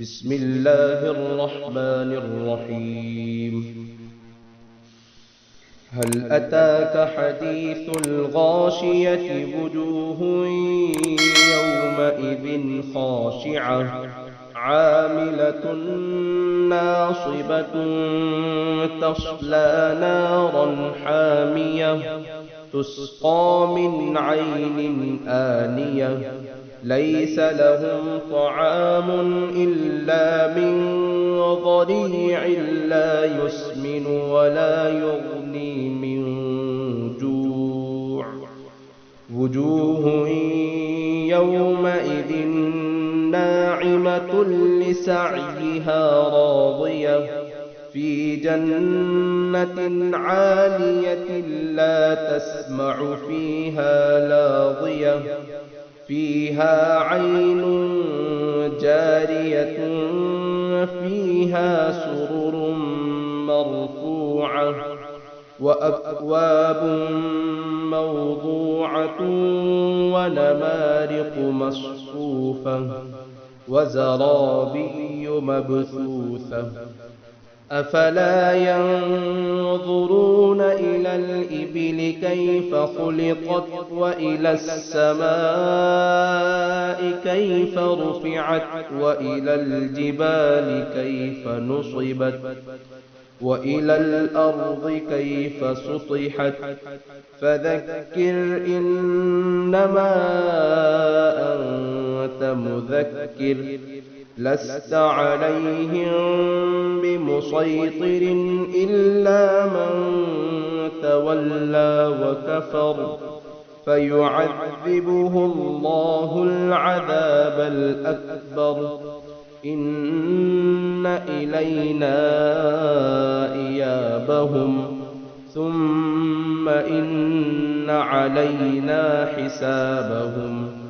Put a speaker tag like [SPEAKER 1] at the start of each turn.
[SPEAKER 1] بسم الله الرحمن الرحيم. هل أتاك حديث الغاشية؟ وجوه يومئذ خاشعة عاملة ناصبة تصلى نارا حامية تسقى من عين آنية ليس لهم طعام إلا من ضريع لا يسمن ولا يغني من جوع. وجوه يومئذ ناعمة لسعيها راضية في جنة عالية لا تسمع فيها لاغية فيها عين جارية فيها سرر مرفوعة وأكواب موضوعة ونمارق مصفوفة وزرابي مبثوثة. أفلا ينظرون إلى الإبل كيف خلقت وإلى السماء كيف رفعت وإلى الجبال كيف نصبت وإلى الأرض كيف سطحت. فذكر إنما أنت مذكر لست عليهم بمسيطر إلا من تولى وكفر فيعذبه الله العذاب الأكبر. إن إلينا إيابهم ثم إن علينا حسابهم.